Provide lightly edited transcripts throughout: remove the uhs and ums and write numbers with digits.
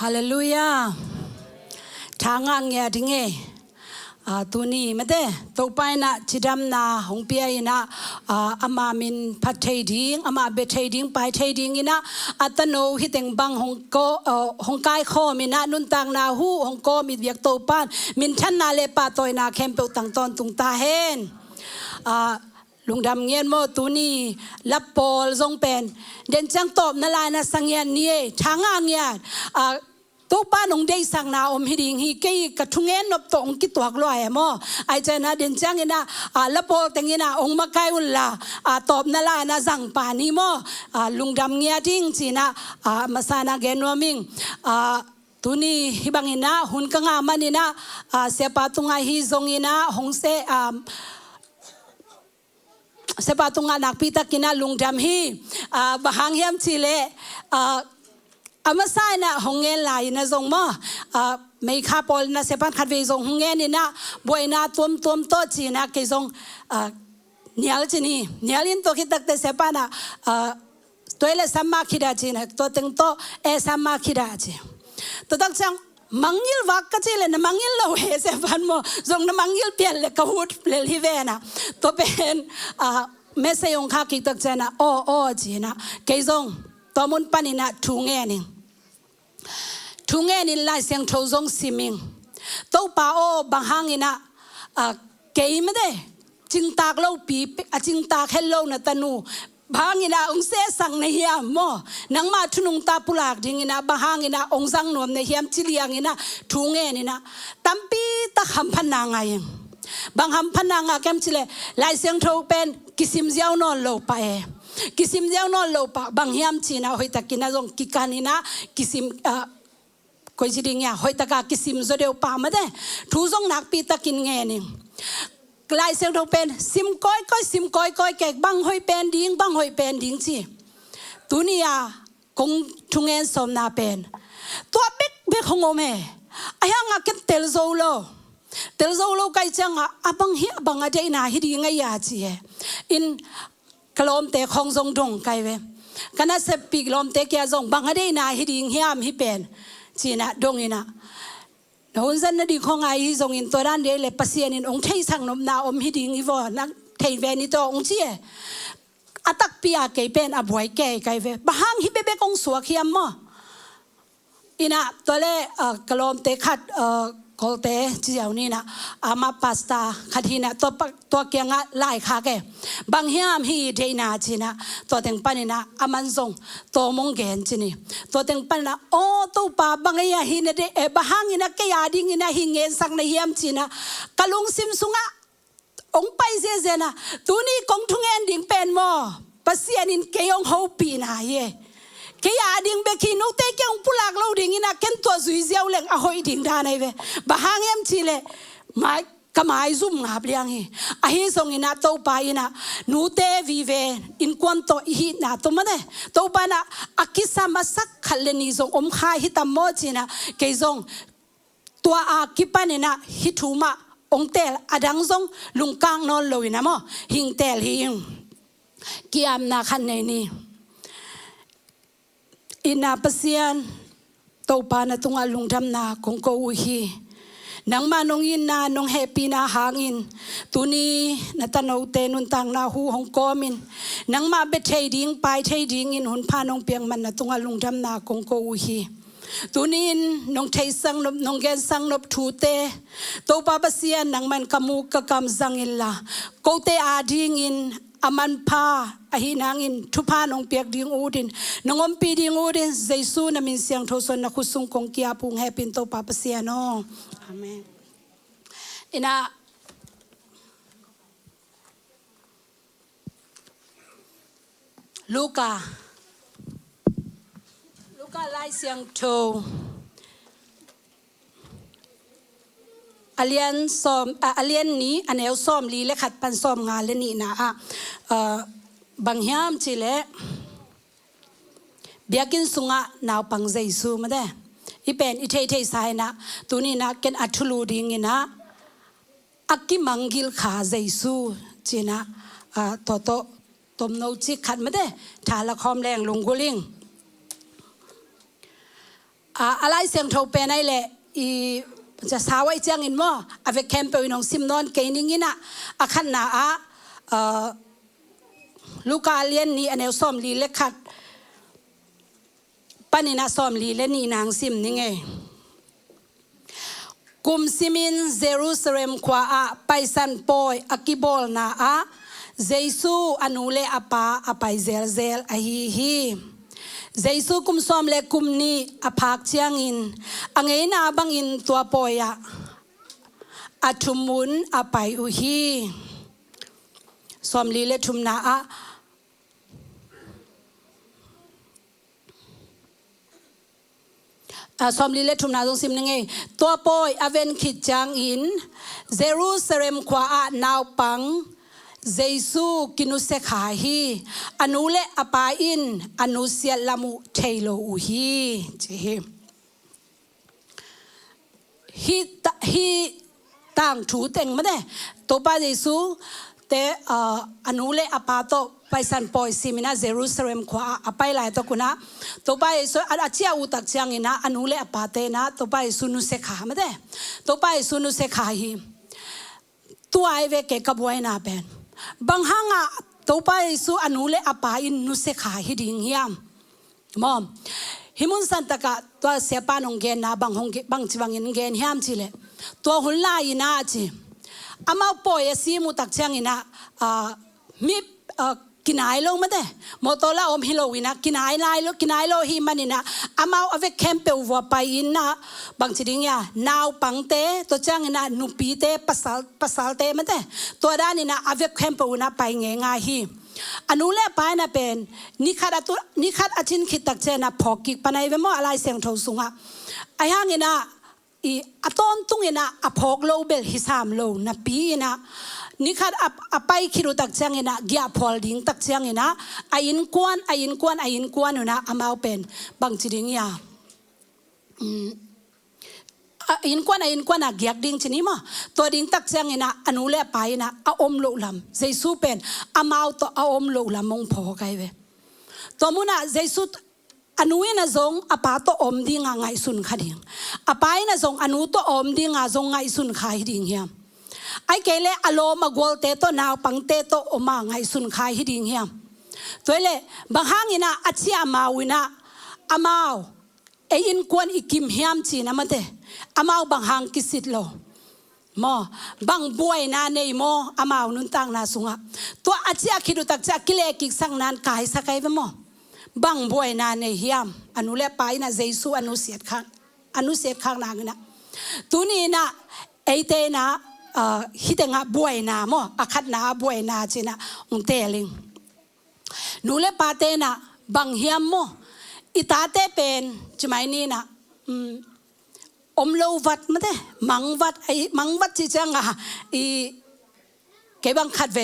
ฮาเลลูยาทางงานเงียดิ้งเอตัวนี้ไม่ได้ตัวไปนะจิดำนาหงเปียนะอามามินพัดเทดิ้งอามาเบเทดิ้งไปเทดิ้งนะอัตโนฮิตเองบังหงโกหงกายข้อมินะนุนตังนาหูหงโกมิเบียกตัวปานมินชันนาเลปาตอยนาเข้มเปตังตอนตุงตาเฮนลุงดำเงียนโมตัวนี้ลับโปลทรงเป็นเด่นจังตบนาลายนะสังเงียนนี่ทางงานเงียตัวป้าหนุ่งได้สั่งนาอมหิดิงฮีกี้กระทุงเงินนบตองกิตัวกลอยมอไอเจนะเดินจังเงินะละโพแต่เงินะองมาไกอุลลาตอบนาลานะสั่งป่านี้มอลุงดำเงียทิ้งจีนะมาสานาเกนวมิงตัวนี้ฮิบังอินะหุ่นกังอามันอินะเสียปาตุงไอฮิซงอินะหงเสปาตุงานักพิทักษ์นะลุงดำฮีบางแห่งชิเลอามาใส่นะหงเงินลายนะทรงมั่ไม่ข้าพอลนะเสพานขัดเวทรงหงเงินนี่นะบวยนะตัวโตจีนะเกทรงเนียลจีนี่เนียลินตัวคิดตักแต่เสพานะตัวเล่สัมมาคิดาจีนะตัวตึงโตสัมมาคิดาจีตัวตั้งจังมังยิลวักก็จีเลยนะมังยิลเราเฮเสพานโมทรงนะมังยิลเปลี่ยนเลยกหูดเปลี่ยนฮิเวนะตัวเป็นเมสยงข้าคิดตักเจนะโอจีนะเกทรงตัวมุนปานินะทุ่งเงินทุ่งเงินลายเสียงโทซงซิมิงตัวป้าโอบางหางนะเกย์ไม่ได้จิงตากเล่าปีจิงตากเฮลโลนะตานูบางนะองเสสังในเฮียมนังมาทุนุงตาปุลากดิงนะบางนะองสังนวมในเฮียมจิเลียงนะทุ่งเงินนะตั้มปีตะคำพันนางไงบางคำพันนางแกมจิเลลายเสียงโทเป็นกิสิมเจ้านอนโลไปกิสิมเจ้านอนโลปะบางเฮียมจีนะหอยตะกินะจงกิกานินะกิสิมคอยจีดิงยาหอยตะกากิสิมจะเดียวปามาได้ทูจงนักปีตะกินเงินกลายเสียงเราเป็นซิมก้อยซิมก้อยแกกบังหอยเป็นดิ้งบังหอยเป็นดิ้งจีตัวนี้คงทุ่งเงินสมนาเป็นตัวเบ็กของโอเมไอ้ยังอากันเตลโซโลไกจังบังเฮียบังอะไรนะฮิดีไงยาจีอินกลอมเตะของทรงดงไกเวกันน่ะเสพปีกลอมเตะแกทรงบางอะไรนะฮิดิงเฮียมฮิเป็นจีน่ะดงอินะหุ่นจันน่ะดีของไอ้ทรงอินตัวด้านเดียเลยปัสยานินองค์เทสังนมนาอมฮิดิงอีวอนักเทเวนิโตองค์เจียอัตักปีอาเกยเป็นอบวยแกไกเวบางฮิเบเบกองสวกเฮียมมั้อินะตัวเล่กลอมเตะขัดโคเตจีเอานี่นะอามาพาสต้าขัดหินะตัวเกียงไล่ขาแกบางเฮียมฮีเดน่าจีนะตัวเต็งปันนี่นะอามันส่งตัวมงเกนจีนี่ตัวเต็งปันนะโอ้ตัวป้าบางเฮียหินะเดบางหินะแกยาดิ้งนะหิเงินสักในเฮียมจีนะกะลุงซิมซุงะองไปเสียนะตัวนี้กงทุ่งเงินดิ้งเป็นมอปัสยานินเกยองฮูปีนะเย่แค่ยาดิ้งเบคีนุเตะแกงปุลากเราดิ้งนะแค่ตัวสุยเสียวเล็งอ่ะหอยดิ้งได้ไหนเว้บางเอ็มชีเลไม่ก็ไม่ซุ่มงับเลี้ยงฮีอ่ะฮีส่งอินะตัวไปนะนูเตวิเวอินควันตัวฮีนะตัวมันเนี่ยตัวไปนะอากิสามาสักขัดเลนิส่งข้าฮิตามโมจีนะแกส่งตัวอากิปานี่นะฮิทูมาองเตลอดังส่งลุงกางนอนลอยนะมั้งหิงเตลหิงกิยามนาคันในนี้อินาเปเซียนตัวปานะตุงอาลุงดำนาคงโกอุฮีนังมานงอินนานงเฮปีนาหางอินตุนีนัตนเอาเตนุนตังนาหูหงโกมินนังมาเบเทดิ้งไปเทดิ้งอินหุนพานงเปียงมันนะตุงอาลุงดำนาคงโกอุฮีตุนีนงเทสังนบนงเกนสังนบทูเตตัวปาเปเซียนนังมันกมูกกำสังอิลลาโกเตอาดิ้งอินอามันพาอหินางอินทุพานองเปียกดิงอูดินนงอมปีดิงอูดินเจซูนามินเสียงโทสนนักสุงคงเกียพุงแฮปินโตปาปเสียนองอาเมนอินะลูกาไล่เสียงโทอเลียนซ้อมอเลียนนี้อันเอวซ้อมลีและขัดปันซ้อมงานและนี่นะบางยามจิเลเบียกินสุงะนาวปังใจซูมาได้อีเป็นอีเทสายนะตัวนี้นะเก็นอัตุลูดิงินะอักกิมังกิลขาใจซูจีนะโตตมโนจิขัดมาได้ทาละคอมแรงลงกุลิง อะไรเสียงโทเป็นไอเละอีจะสาวไอจังอินมั้งอาเวกแคมเปญของซิมนอนเกนิงินะอาขันนาลูกาเลียนนี่อันเอลซอมลีเล็กขัดปนินาซอมลีเลนี่นางซิมนี่ไงกุมซิมินเยรูซาเล็มขวาไปสันปอยอากิบอลนาเจซูอนุเลอปาอไปเซลเซลอฮีเจซูกุมซอมเลกุมนี่อภักเชียงอินอังเอนาบังอินตัวปอยอาทุมุนอไปอุฮีซอมลีเลทุมนาซอมลีเลทุมนาจงซิมนึงไงตัวปอยอเวนขิดจางอินเยรูซาเล็มขวานาวปังเจซูกินุเซขาฮีอนุเลอปาอินอนุเซียลามุเทโลอุฮีเจฮีต่างถูเต็งมาเด้ตัวป้าเจซูแต่อนุเลอปาโตไปสันปอยซิมินาเยรูซาเล็มขวาอไปหลายตัวกุนะตัวป้าเจซูอาเชียอุตักเชียงอินะอนุเลอปาเตนะตัวป้าเจซูนุเซขามาเด้ตัวป้าเจซูนุเซขาฮีตัวไอเวเกกบวยนาเป็นบางห้างตัวไปสู่อนุเลอปาอินนุเสขาฮิดิงเฮียมมอมฮิมุนสันตะกะตัวเสียปานองเกนนาบางฮงบางจิบังอินเกนเฮียมจิเลตัวหุ่นลายนาจิอามาปอยซีมุตักเชียงอินะมีกินไอโลมาเด้มอตอลาอมฮิโลวินะกินไอไลโลกินไอโลฮิมันนะอามาเอาเวกแคมเปอวัวไปอินนะบางจิดิงยานาวปังเตตัวจังนะนุปีเตปัสสาเตมาเด้ตัวด้านนี่นะเอาเวกแคมเปอนะไปเงงาฮีอนุเลไปนะเป็นนิคัดอาชินคิดตักเจนะพอกิกปนัยเวมออะไรเสียงโทสุงะไอฮังนะอีอตอนตุงนะอพอกโลเบลฮิสามโลนะปีนะนี่คัดไปคิรุตักเชียงนะเกียพอลดิ้งตักเชียงนะอายินกวนนะอามาเป็นบางจิดิงยาอายินกวนนะเกียกดิ้งชนิมะตัวดิ้งตักเชียงนะอนุเลไปนะอาอมโลลำเจสุเป็นอามาตัวอาอมโลลำมงพอไกเวตัวมุนะเจสุอนุนะจงอาปาตัวอมดิ้งไงสุนขัดิงอาไปนะจงอนุตัวอมดิ้งจงไงสุนขายดิ้งเฮียมไอ้เกลอารมณ์มากวลเตโตนาวปังเตโตอมาไงสุนขายฮิดิงเฮียมตัวเล่บางห้างนะอาชีอามาวินะอามาวอินกวนอิกิมเฮียมจีนะมันเตอามาวบางห้างกิสิตโลมอบางบวยนาเนยมออามาวนุนตังนาสุงะตัวอาชีอาคิดุตักจะกิเลกิกสังนานกายสักไอ้เวมอบางบวยนาเนยเฮียมอนุเลไปนะเจสุอนุเสียดข้างนางนะตัวนี้นะไอเตนะฮิตงะบวยนาโมอาคัดนาบวยนาจินะอุนเตลิงนูเลปาเตนะบังเฮียมโมอิตาเตเป็นจมัยนี้นะอมโลวัดมาเตมังวัดจิจังอ่ะอีเก็บังคัดเว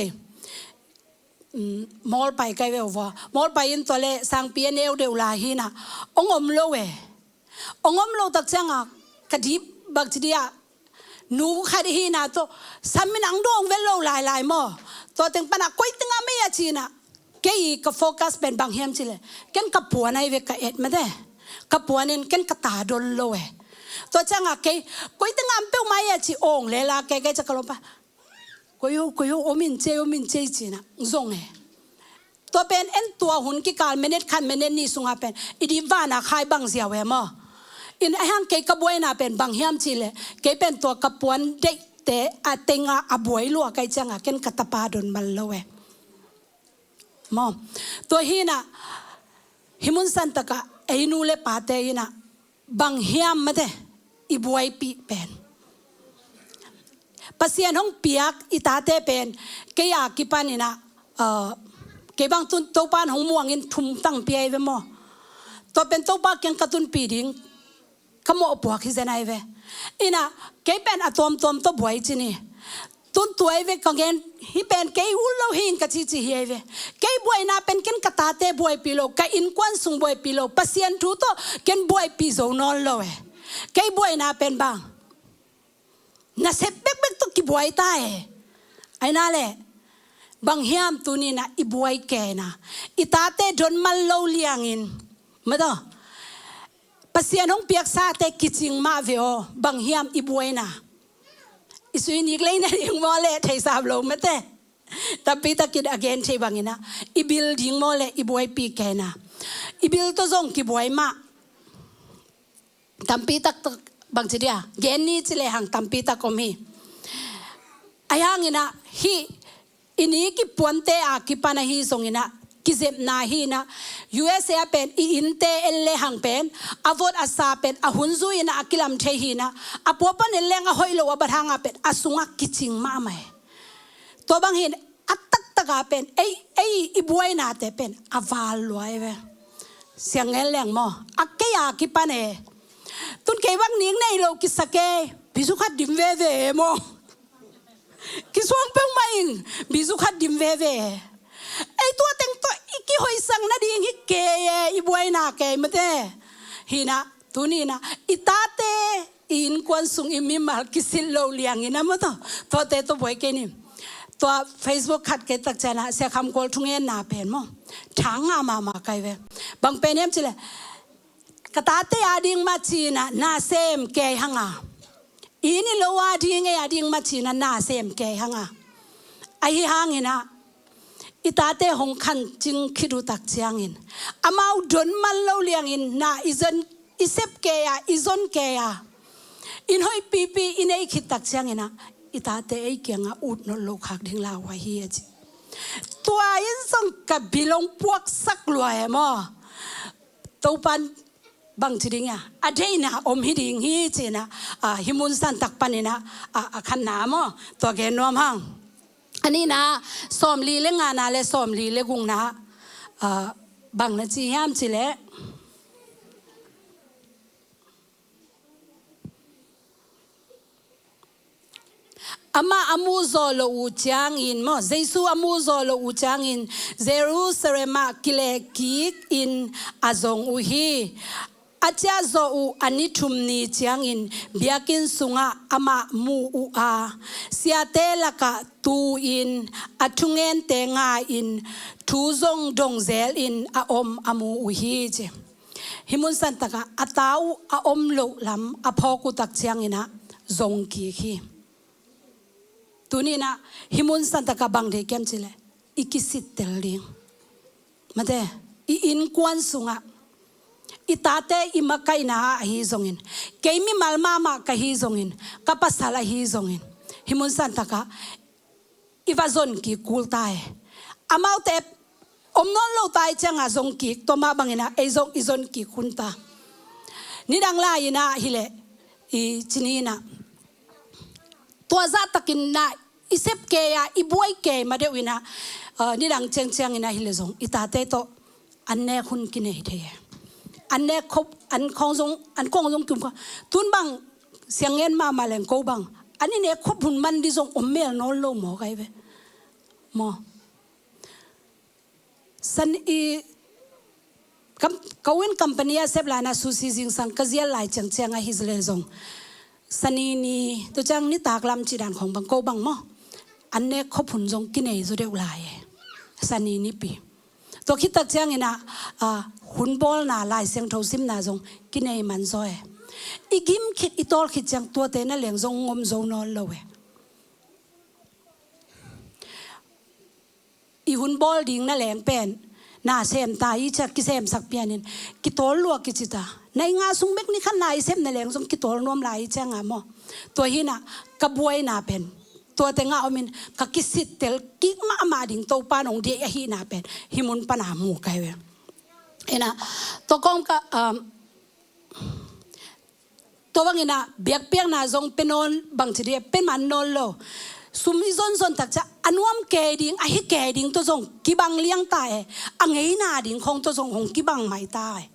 มอลไปไกเววะมอลไปอินตัวเลสังเปียเนวเดวลาฮีนะองอมโลเวองอมโลตักจังอ่ะกะดิบบักจิเดียนูขัดฮีนะตัวสามีนังดวงเวลโลลายมอตัวตึงปนักก้อยตึงอาไม่ยาจีนะแกอีกับโฟกัสเป็นบางเฮียมจิเลยแกนกับปัวในเวกเอ็ดมาได้กับปัวเนี่ยแกนกตาดนโลเอตัวจังอะแกก้อยตึงอาเป้าไม่ยาจีองเลยละแกจะกลมปะก้อยโอมินเจจีนะซงเอตัวเป็นเอ็นตัวหุ่นกิการเมเนตคันเมเนตนี่สุงาเป็นอีดีวานะขายบางเสียเวมออินไอฮังเกยกบวยนาเป็นบางเฮียมจิเลเกยเป็นตัวกบวนเด็กเตะอาเตงอาอบวยลัวไกจังอาเกนกัตปาดนมันเลวมอตัวฮีน่ะฮิมุนสันตะกะไอนูเลปาเตยน่ะบางเฮียมมาเตอีบวยปีเป็นปัสยานห้องเปียกอิตาเตเป็นเกยอากิปานินะเกยบางตุนโตปานห้องม่วงอินทุ่มตั้งเปียเวมอตัวเป็นโตปาเกียงกระตุนปีดิงขโมยปวกที่เจนไอเวอินะเกยเป็นอะตอมตัวบวยจีนี่ตุนตัวไอเวกังเงินฮิเป็นเกยอุลโลหินกัจจิเฮเวเกยบวยน่าเป็นเกนกตาเตบวยปิโลกอินควันสุงบวยปิโลปัสยันทุโตเกนบวยปิโซนอลโลเวเกยบวยน่าเป็นบางน่าเสพเบกตุกิบวยตายไอ้น่าเล่บางเฮียมตุนี่นะอีบวยแกนะอีตาเตจนมันโลเลียงอินมาต่อ pasien hong piak sa te kiching ma veo bang hiam ibuena isui nik leina ding mole thei sab lo mate tapi takid again thei bangina ibil ding mole ibuai pi kena ibil to zong ki buai ma tampi tak bang chidia geni chile hang tampi tak komi ayangina hi ini ki puante a ki pana hi zongina kizep na hi na USA pen I inte elle hang pen avot asa pen ahunzu ina akilam the hi na apopan ellenga hoilo abarhanga pen asunga kiching ma mai to bang hin atak taga pen ei ibuai na te pen aval loi ve siang elleng mo akya ki pane tun ke bang ning nei lo ki sake bisu khat dim ve ve mo ki suang peng maing bisu khat dim ve ve ai tua teng to iki hoi sang na ding hi ke ibuai na ke mate hina tunina itate in kwan sung imi mal kisil lo liang ina mo to te to boy ke ni to Facebook khat ke tak chana se kham kol thungen na pen mo thanga ma kai ve bang pen em chile katate ading ma china na sem ke hanga ini lo ading e ading ma china na sem ke hanga ai hangina itate hong khan ching khiru tak chiangin amau don man lo liangin na izon isep ke ya izon ke ya in hoi pipi in ei khit tak chiangina itate ei kenga ut no lo khak ding la wa hi aji tua in song ka bilong puak sak lua mo Topan bang chiding ya adeina om hiding hi chena himun san tak panina khan na mo to ge nom hang ani na som li le nga na le som li le gung na bang na chi ham chile ama amu zolo u chang in mo Zeisu amu zolo u chang in Jerusalem kile ki in azong u hi acha zo u anitum ni chiang in biakin sunga ama mu u a siate laka tu in athungen te nga in thu zong dong zel in a om amu u hi je himun santaka atau a om lo lam a phoku tak chiang ina zong ki khi tunina himun santaka bang de kem chile ikisit teling mate I in kwan sunga itate imakai na hi zongin keimi malma ma ka hi zongin kapasala hi zongin himun santaka ivazon ki kultai amau te omnon lo tai changa zong ki to ma bangina ezong izon ki kunta nidang la ina hile I chinina to za takin na isep ke ya ibuai ke madewina nidang cheng ina hile zong itate to anne khun kinei the anne khop an khong zong tum tun bang siangen ma maleng ko bang ani ne khop hun man di zong ommel no lo mo kai ve mo san I kawin company a seblana susi jing sang kazia lai chang a hizle zong sani ni to chang ni taklam chi dan khong bang ko bang mo anne khop hun zong kinei zo de ulai sani ni pi to khitak chang ina hun bol na lai seng tho sim na zong kinei man zoe igim khit itol khit chang to te na leng zong ngom zo no lowe I hun bol ding na leng pen na sem ta I cha ki sem sak pianin ki tol luak ki chita nai nga sung mek ni khan nai sem na leng zong ki tol nom lai chang amo to hina ka buai na pen to te nga omin ka kisit tel ki ma ding to panong de hi na pen himun pana mu kai we ena to kom ka to bang ina biakpiakna zong penon bang chidi pen man non lo sumi zon tak cha anuam ke ding a hi ke ding to zong ki bang liang ta e angei na ding khong to zong hong ki bang mai ta e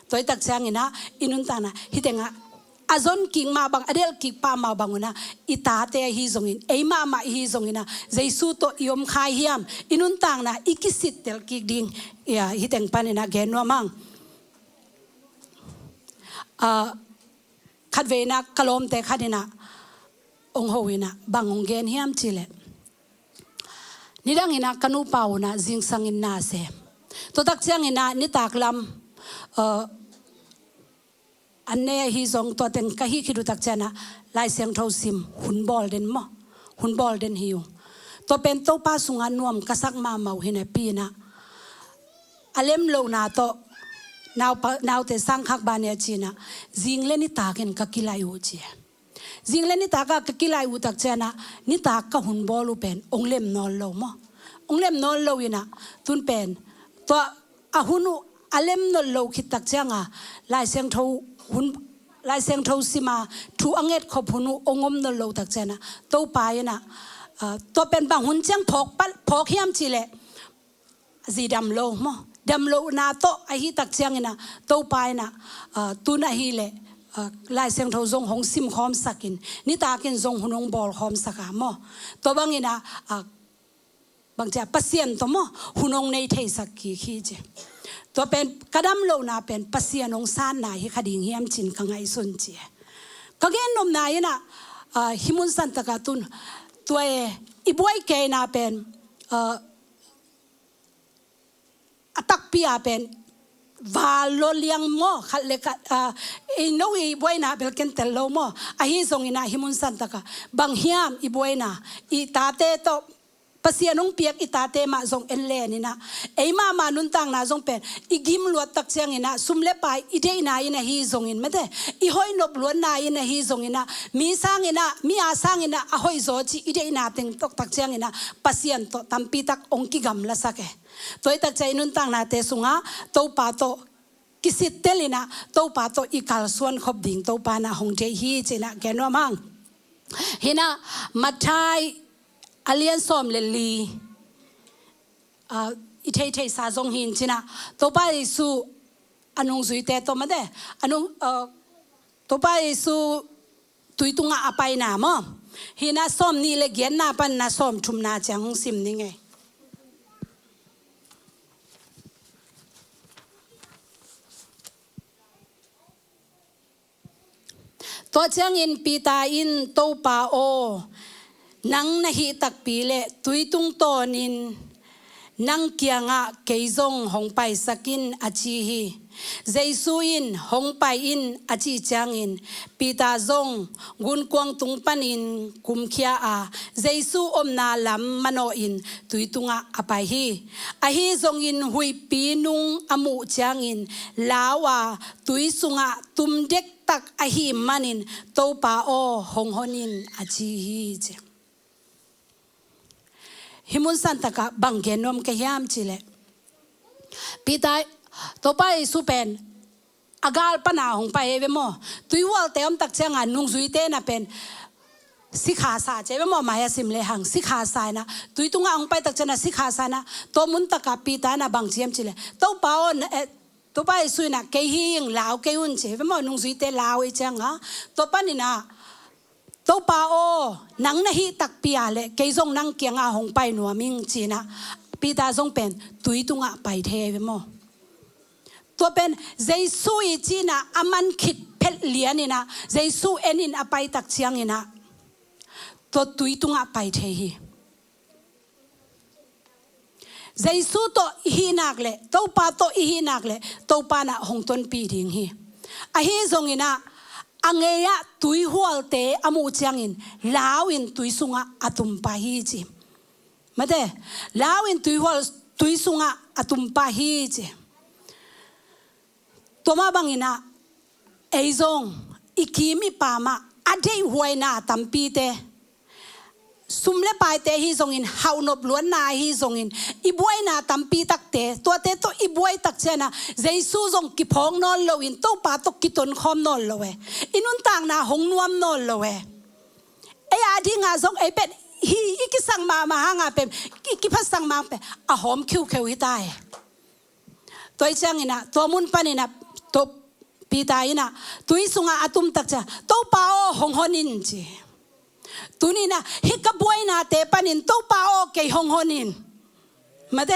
toy tak chang ina inun ta na hi tenga azon king ma bang adel ki pa ma banguna ita te hi zong in ei ma hi zong ina Zeisu to iom khai hiam inun tang na ikisit tel ki ding ya hi teng panina gen no mang khatveina kalom te khadina ong hoina bangong gen hiam chile nidang ina kanu pauna jing sangin na se to tak chang ina ni taklam อันเนี้ยฮีซงตัวเต็งกะฮีคิดดูตักเจนะลายเสียงเท่าซิมหุ่นบอลเด่นมั้งหุ่นบอลเด่นหิวตัวเป็นตัวป้าสุงานนวมกษักมาเมาเห็นปีนะอเลมโลนาโตนาวเตสังขักบานเนจีนะจิงเลนิตาเกนกักิลายอูจีจิงเลนิตากะกิลายอูตักเจนะนิตากะหุ่นบอลูเป็นองเล็มนอลโลมั้งองเล็มนอลโลยินะตุนเป็นตัวอาหุนุอเลมนอลโลคิดตักเจงะลายเสียงเท่าหุ่นลายเสียงเท่าสิมาทูอังเอ็ดขบหุนุองอมนอลโลตักเจนะตัวปายนะตัวเป็นบางหุ่นเจียงพอกเฮียมจีเลจีดำโลมั้งดำโลนาโตไอฮิตักเจียงนะตัวปายนะตุนไอฮิเลลายเสียงเท่าจงหงซิมหอมสักินนี่ตากินจงหุ่นองบอลหอมสักามอตัวบางอินะบางจะปัสเซียนตัวมั้งหุ่นองในเทสักกี่ขี้เจตัวเป็นกระดำโลนาเป็นปัสเซียนองซานนายให้คดีเฮียมจินกังไอสุนเจก็เกนนมนายนะฮิมุนสันตะกาตุนตัวอีบวยเกนาเป็นตักปีอาเป็นวาโลเลียงโม่ขัดเล็กอีโนอีบวยนาเป็นกันเตลโลโม่อาฮิซงอินาฮิมุนสันตะกาบางเฮียมอีบวยนาอีตาเตโตภาษาน้องเปียกอิตาเตมาส่งเอ็นเลนี่นะไอ้มานุนตังนาส่งเป็นอีกิมลวดตักเสียงอินะซุ่มเล็บไปอีเดน่าอินะฮีส่งอินไม่ได้อีหอยนบล้วนนาอินะฮีส่งอินะมีสร้างอินะมีอาสร้างอินะอ่ะหอยโซจีอีเดน่าเต็งตกตักเสียงอินะภาษาตัวตั้มปีตักองกิกำละสักตัวตักใจนุนตังนาเตสุงะตัวปาโตกิสิเตลินะตัวปาโตอีกัลส่วนขบดิ่งตัวปานะหงเจฮีเจนะแกนัวมังเห็นนะมัทไทอเลียนสอมเลลีอิเทเทสาจงหินชินะตัวป้าเยซูอนุงสุยเตตัวมาเดอนุงตัวป้าเยซูตุยตุงอาไปหนามอหินะสอมนี่เลเกียนนาปันนาสอมชุมนาจังซิมนี่ไงตัวจังอินปีตาอินตัวป้าโอนังนาฮิตักปีเลตุยตุงโตนินนังเกียงะเกยจงหงไปสกินอาชีฮีเจสุอินหงไปอินอาชีจังอินปีตาจงกุนกวงตุงปันอินกุมเขียอาเจสุอมนาลำมโนอินตุยตุงะอไปฮีอาฮีจงอินหุยปีนุงอมุจังอินลาวาตุยสุงะตุมเด็กตักอาฮีมันินโตปาโอหงหนินอาชีฮีเจฮิมุนสันตะกะบังเกนอมกะยามจิเลปีตาตัวไปสุเป็นอากาลปนาหงไปเวมอตุยวอลเตอมตักเชงานุงซุยเตนะเป็นสิขาสาเจเวมอมายาสิมเลหังสิขาสายนะตุยตุงาหงไปตักเจนะสิขาสายนะตัวมุนตะกะปีตานะบังเจียมจิเลตัวปาออนตัวไปสุยนะเกหิงลาวเกยุนเจเวมอนุงซุยเตลาวไอจังฮะตัวปานี่นะตัวป้าโอนังนาฮิตักปีอาเลเกยจงนังเกียงอาหงไปนัวมิงจีนะปีตาจงเป็นตุยตุงะไปเทวมอตัวเป็นเจสุยจีนะอามันคิดเพลเลียนี่นะเจสุเอ็นินอไปตักเชียงนี่นะตัวตุยตุงะไปเทฮีเจสุโตอีนักเลตัวป้าโตอีนักเลตัวป้านะหงต้นปีดิ่งฮีอาฮีจงนี่นะอังเอียตุยหัวเตอมูจังอินลาวินตุยสุงะอตุมปาฮีจิมาเดลาวินตุยหัวตุยสุงะอตุมปาฮีจิตัวมาบังอินะเอซงอิคิมิปามาอเดยหวยนาตัมปีเตสุมเลปายเตฮีซงอินฮาวนบล้วนนาฮีซงอินอีบวยนาตัมปีตักเตตัวเตตัวอีบวยตักเจนะเจซูซงกิพองนอนโลอินตัวปาตกิตนคอมนอนโลเวอินุนต่างนาหงนวมนอนโลเวไอ้อาดีงาซงไอ้เป็ดฮีอีกิสังมาหางาเป็นอีกิพัสสังมาเป็นอะหอมคิวเขวิตายตัวจังอินะตัวมุนปานินะตัวปีตายนะตัวอีสุงาอาตุมตักเจตัวปาโอหงหนินจีตุนีนะฮิกบวยนาเตปันินตัวป้าโอเกยหงหนินมาเด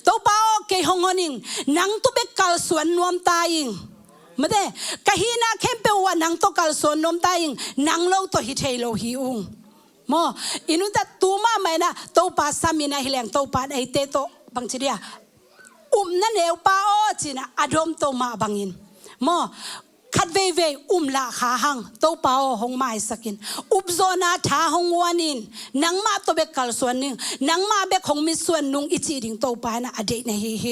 ตัวป้าโอเกยหงหนินนังตุเบกกัลส่วนนวมตายิงมาเดกะฮีนาเข้มเปว่านังตุกัลส่วนนวมตายิงนังโลตัวฮิเทโลฮิอุงโมอินุตัดตัวมาไม่นะตัวป้าสามีนะฮิเลงตัวป้าไอเตโตบางทีเดียนั่นเอวป้าโอจีนะอารมณ์ตัวมาบางอินโมข ขัดเวเวละขาหังโตเปาหงไม้สักินอุบโซนาทาหงวานินนังมาตัวเบกกัลส่วนหนึ่งนังมาเบกหงมิส่วนนุ่งอิจิดิงโตปานะอดีตในเฮ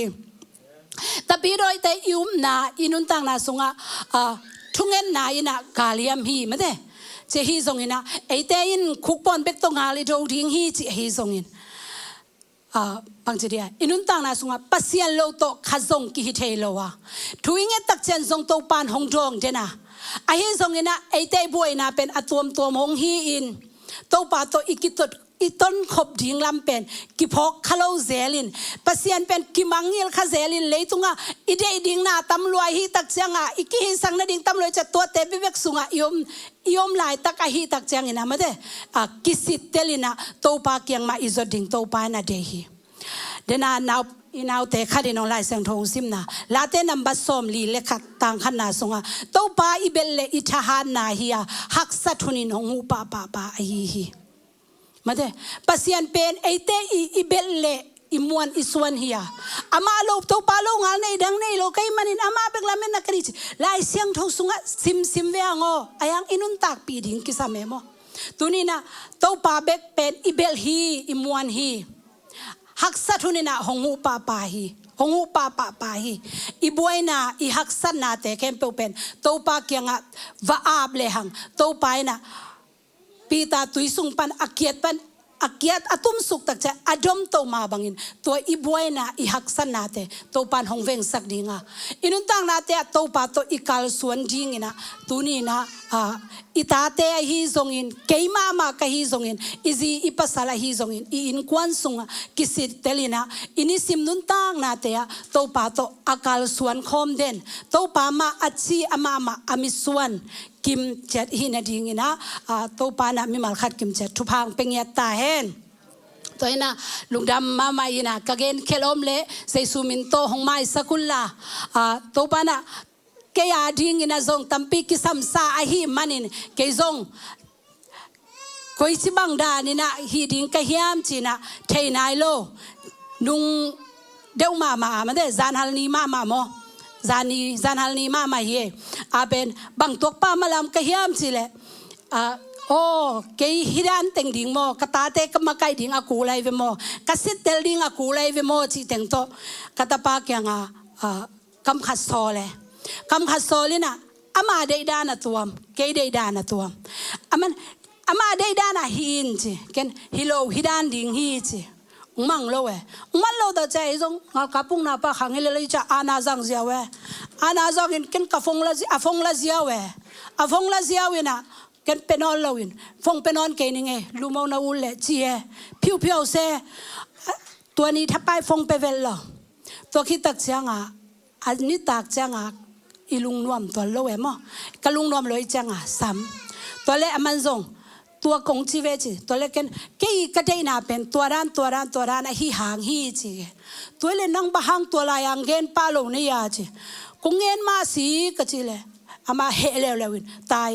แต่ปีโดยแต่ยุมนาอินุนตังนาสุงะทุ่งเงินนาอินะกาเลียมฮีมาเด้เจฮีทรงอินะไอเตยินคุกปอนเบกตงหาลิโดดิ้งฮีเจฮีทรงอินบางทีเดียอินุนตังนาสุงะปัสยันโลโตขจงกิฮิเทโลวะทุยเงตักเจนทรงโตปานหงจงเจนะไอฮีทรงอินะไอเตบวยนาเป็นอตัวหงฮีอินโตปาโตอิกิตอีต้นขบดิ่งลำเป็นกิพกขลาวเซลินปัสยันเป็นกิมังยิลขเซลินเลยตุงะอีเดดิ่งนาตำรวจฮีตักเจียงอ่ะอีกฮีสังนาดิ่งตำรวจจะตัวเตบิเบกสุงะยมลายตักฮีตักเจียงอินะมาเดกิสิตเตลินะโตปาเกียงมาอิจดิ่งโตปานาเดฮีเดนานาวอินาวเตขัดอินองไลเซงทงซิมนะลาเตนัมบัสซอมลีเลขัดต่างขันนาสุงะโตปาอิเบลเลอิทหานนาฮียฮักสัตุนินหงหูปาไอฮีมาเด้ปัสยันเป็นไอเตอีเบลเลอิมวนอิสวนเฮียอามาโลบโตปาโลงาในดังในโลกไอมันินอามาเบกลาเมนักริจลายเสียงทงสุงะซิมเวงออายังอินุนตักปีดิ่งกิสามโมตุนีนะโตปาเบกเป็นอิเบลฮีอิมวนฮีฮักสัตุนินะหงหูปาฮีหงหูปาฮีอีบวยนาอีฮักสันนาเตเคมเปเป็นโตปาเกียงะวะอาบเลหังโตปายนะปีตาตุยสุงปันอาเกียตอาตุมสุกตักจะอดมโตมาบางอินตัวอีบวยนะอีฮักสันนาเตโตปันหงเวงสักดิงะอินุนตังนาเตโตปาโตอีกาลสวนดิงอินะตุนีนะอิตาเตฮีซงอินเกยมาคฮีซงอินอิซีอิปัสสาลฮีซงอินอินควันสุงกิสิเตลินะอินิสิมนุนตังนาเตโตปาโตอากาลสวนคอมเดนโตปามาอัจฉีอามิสวนกิมเจ็ดหินาดิ่งนะโตปานะมิมัลขัดกิมเจ็ดทุพังเป็งยัตตาเฮนตัวนะลุงดำมาอินะกะเกนเคลอมเลเซซูมินโตหงไม้สกุลลาโตปานะเกียดิ่งนะซงตัมปีกิสัมซาอาฮีมันินเกยซงคอยสิบังดานี่นะฮีดิ่งกะเฮียมจีนะเทนายโลนุงเดวมามันเดจานฮัลนีมาโมจานฮัลนีมาเฮอาเป็นบางตัวป้ามาลำกะเฮียมสิเลโอ้เกยฮิรันเต็งดิ่งโมกตาเตกมาไกดิ่งอากูไลเวโมกสิเตลดิ่งอากูไลเวโมจีเต็งโตกตาปากยังกำขัดโซเลกำขัดโซลินะอามาได้ดานะตัวเกยได้ดานะตัวอามาได้ดานะฮินจีเกนฮิโลฮิดันดิ่งฮิจีมังโลเวมันโลตัวใจจงกระปุกนาปะขังเฮเลยจะอาณาจังเสียเวอาณาจังกินกระฟงละเสียเวอาฟงละเสียเวนะกันเป็นนอนลวินฟงเป็นนอนเกนิงเอลูมนาอุลเลจีเอพิวเซตัวนี้ถ้าไปฟงไปเวลล่ะตัวคิดตักเสียงอันนี้ตักเสียงอีลุงนวมตัวโลเวมั้งกะลุงนวมเลยจังซ้ำตัวเล็กมันส่งตัวกงจีเวจีตัวเล็กกันเกี่ยกระเดน่าเป็นตัวร้านฮีหางฮีจีตัวเล็กนั่งบ้างตัวลายอังเกนปาโลนี่ยาจีกงเงินมาสีก็จีเลยอามาเฮเลวินตาย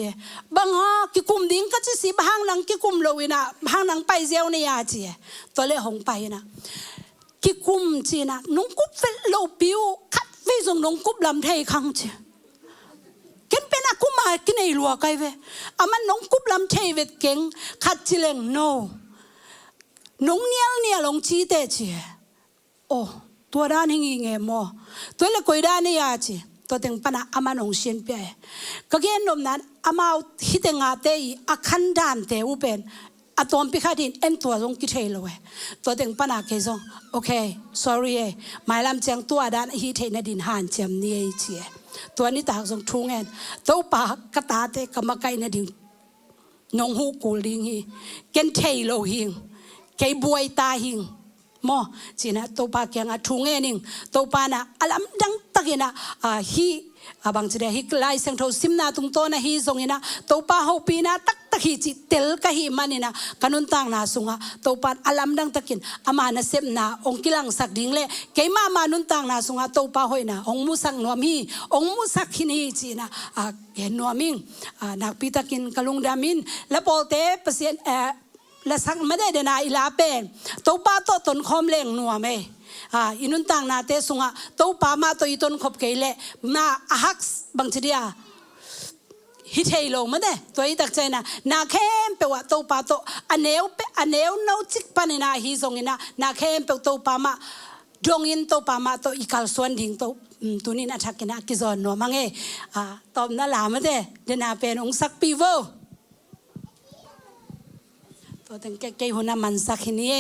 บางกิคุมดิ้งก็จีสีบ้างนังกิคุมโลวินะบ้างนังไปเจ้านี่ยาจีตัวเล็กหงไปนะกิคุมจีนะนุ่งกุบเฟลโลปิวคัดวิจงนุ่งกุบลำไทยขังจีกินเป็นอากุมากินไอลัวไกเวอามันน้องกุบลำเทเวตเก่งขัดจิเลงโนน้องเนี่ยลงชีเตจีโอ้ตัวด้านหิงเงมอตัวเล็กกว่าด้านนี่อาจีตัวเต็งปนะอามันองเชียนเปียก็เกณฑ์นมนั้นอามาฮิตเงาเตยอาคันดานเตอุเป็นอาตัวพิฆาตินเอ็นตัวลงกิเทลเวตัวเต็งปนะเกซงโอเค sorry หมายลำเจียงตัวด้านฮิตเทนดินหันเจียมนี่เจียตัวนี้ตากส่งทุ่งเงินตัวปากกระตาเตกมาไกนะดิ่งนงหูกูลิงฮีเกนเทโลหิงเกยบวยตาหิงมอจีนะตัวปากยังทุ่งเงินนิงตัวปานะอลัมดังตะกินะฮีบางทีเดียฮิกไลเซงโทซิมนาตุงโตนะฮีทรงนะตัวปาหูปีนะตักฮีจิเตลกะฮีมันนะกันุนตังนาสุงะตัวปาอลัมดังตะกินอามานะเซมนาองกิลังสักดิ่งเล่เกยมานุนตังนาสุงะตัวปาหอยนะองมุสังนวมีองมุสักหินฮีจีนะเห็นนวมิงนักพิตากินกะลุงดามินและโปเตเปเซียนและสักไม่ได้เดนาอิลาเป็นตัวปาโตตนคอมเล่งนัวเมอินุนตังนาเตสุงะตัวปามาตัวอีต้นขบเกยเล่มาฮักบางทีเดีย ฮิตเฮลงมาเด้ตัวอีตักใจนะนาเข้มเปว่าโตปาโตอันเนวโนจิกปานินาฮิซงอินะนาเข้มเปโตปามาดงอินโตปามาโตอีกัลส่วนดิ่งโตตัวนี้นะทักกินะกิจอนนัวมังเอตอมน่าหลามาเด้เดนาเป็นองสักปีโวตัวตั้งแก่หัวหน้ามันสักนี้